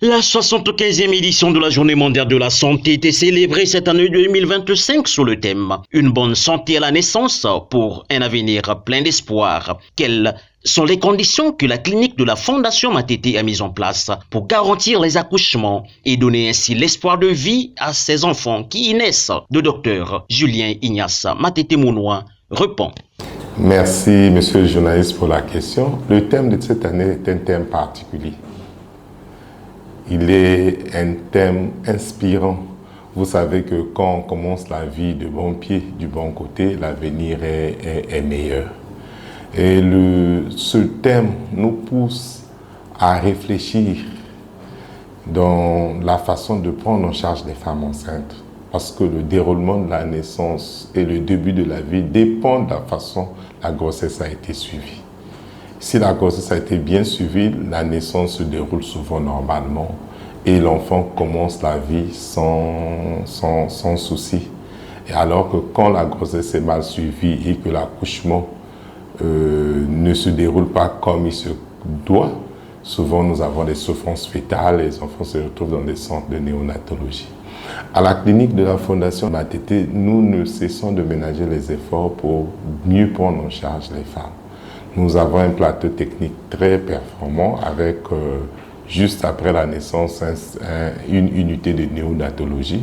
La 75e édition de la Journée mondiale de la santé était célébrée cette année 2025 sous le thème « Une bonne santé à la naissance pour un avenir plein d'espoir ». Quelles sont les conditions que la clinique de la Fondation Matete a mises en place pour garantir les accouchements et donner ainsi l'espoir de vie à ces enfants qui y naissent? Le docteur Julien Ignace Matete-Mounois répond. Merci, monsieur le journaliste, pour la question. Le thème de cette année est un thème particulier. Il est un thème inspirant. Vous savez que quand on commence la vie de bon pied, du bon côté, l'avenir est meilleur. Et ce thème nous pousse à réfléchir dans la façon de prendre en charge les femmes enceintes. Parce que le déroulement de la naissance et le début de la vie dépendent de la façon dont la grossesse a été suivie. Si la grossesse a été bien suivie, la naissance se déroule souvent normalement et l'enfant commence la vie sans souci. Et alors que quand la grossesse est mal suivie et que l'accouchement ne se déroule pas comme il se doit, souvent nous avons des souffrances fétales et les enfants se retrouvent dans des centres de néonatologie. À la clinique de la Fondation Matete, nous ne cessons de ménager les efforts pour mieux prendre en charge les femmes. Nous avons un plateau technique très performant avec, juste après la naissance, une unité de néonatologie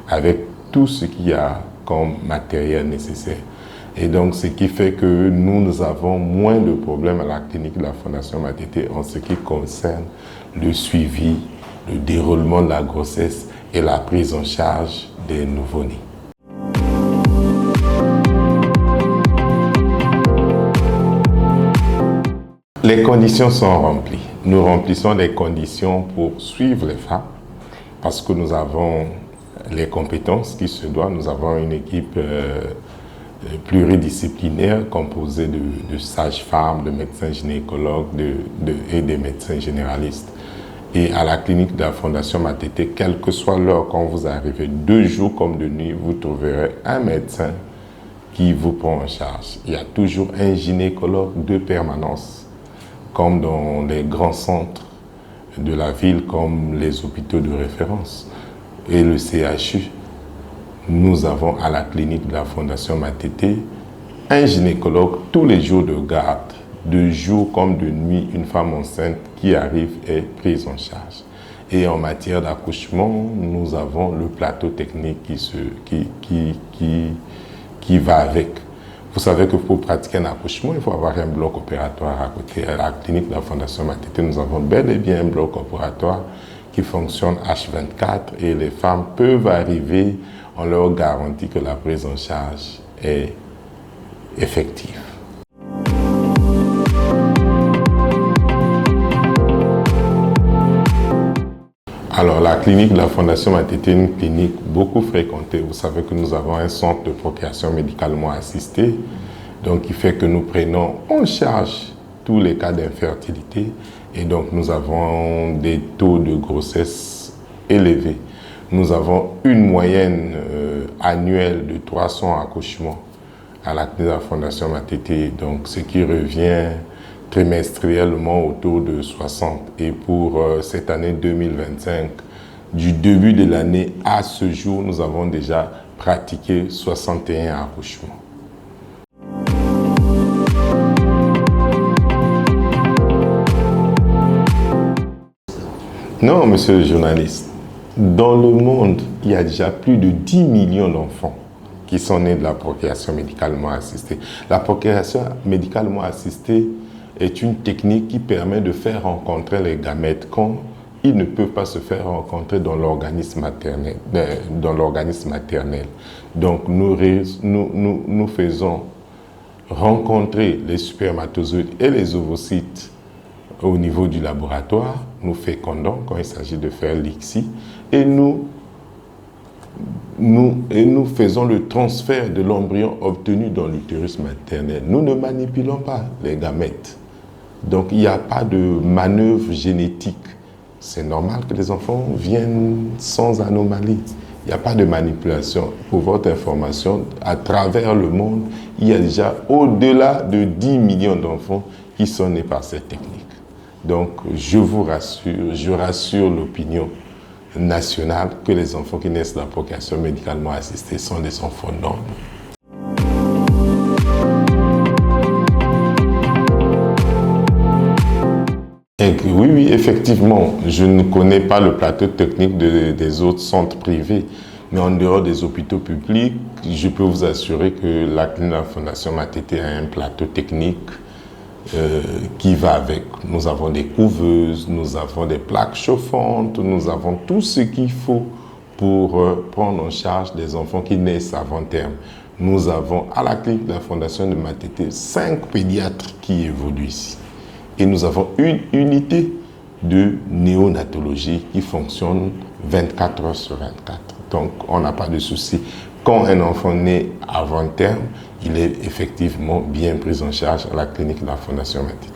avec tout ce qu'il y a comme matériel nécessaire. Et donc, ce qui fait que nous avons moins de problèmes à la clinique de la Fondation Matete en ce qui concerne le suivi, le déroulement de la grossesse et la prise en charge des nouveau-nés. Les conditions sont remplies. Nous remplissons les conditions pour suivre les femmes parce que nous avons les compétences qui se doivent. Nous avons une équipe pluridisciplinaire composée de sages-femmes, de médecins gynécologues et des médecins généralistes. Et à la clinique de la Fondation Matete, quelle que soit l'heure quand vous arrivez, de jour comme de nuit, vous trouverez un médecin qui vous prend en charge. Il y a toujours un gynécologue de permanence, comme dans les grands centres de la ville, comme les hôpitaux de référence et le CHU. Nous avons à la clinique de la Fondation Matete un gynécologue tous les jours de garde. De jour comme de nuit, une femme enceinte qui arrive est prise en charge. Et en matière d'accouchement, nous avons le plateau technique qui va avec. Vous savez que pour pratiquer un accouchement, il faut avoir un bloc opératoire à côté. À la clinique de la Fondation Matete, nous avons bel et bien un bloc opératoire qui fonctionne H24 et les femmes peuvent arriver, on leur garantit que la prise en charge est effective. Alors, la clinique de la Fondation Matete est une clinique beaucoup fréquentée. Vous savez que nous avons un centre de procréation médicalement assistée, donc qui fait que nous prenons en charge tous les cas d'infertilité et donc nous avons des taux de grossesse élevés. Nous avons une moyenne annuelle de 300 accouchements à la clinique de la Fondation Matete, donc ce qui revient trimestriellement autour de 60. Et pour cette année 2025, du début de l'année à ce jour, nous avons déjà pratiqué 61 accouchements. Non, monsieur le journaliste, dans le monde, il y a déjà plus de 10 millions d'enfants qui sont nés de la procréation médicalement assistée. La procréation médicalement assistée est une technique qui permet de faire rencontrer les gamètes quand ils ne peuvent pas se faire rencontrer dans l'organisme maternel. Donc nous faisons rencontrer les spermatozoïdes et les ovocytes au niveau du laboratoire. Nous fécondons quand il s'agit de faire l'ICSI et nous faisons le transfert de l'embryon obtenu dans l'utérus maternel. Nous ne manipulons pas les gamètes. Donc, il n'y a pas de manœuvre génétique. C'est normal que les enfants viennent sans anomalie. Il n'y a pas de manipulation. Pour votre information, à travers le monde, il y a déjà au-delà de 10 millions d'enfants qui sont nés par cette technique. Donc, je vous rassure, je rassure l'opinion nationale que les enfants qui naissent dans la procréation médicalement assistée sont des enfants normaux. Oui, effectivement, je ne connais pas le plateau technique des autres centres privés, mais en dehors des hôpitaux publics, je peux vous assurer que la clinique de la Fondation Matete a un plateau technique qui va avec. Nous avons des couveuses, nous avons des plaques chauffantes, nous avons tout ce qu'il faut pour prendre en charge des enfants qui naissent avant terme. Nous avons à la clinique de la Fondation de Matete 5 pédiatres qui évoluent ici. Et nous avons une unité de néonatologie qui fonctionne 24 heures sur 24. Donc, on n'a pas de souci. Quand un enfant naît avant terme, il est effectivement bien pris en charge à la clinique de la Fondation Matete.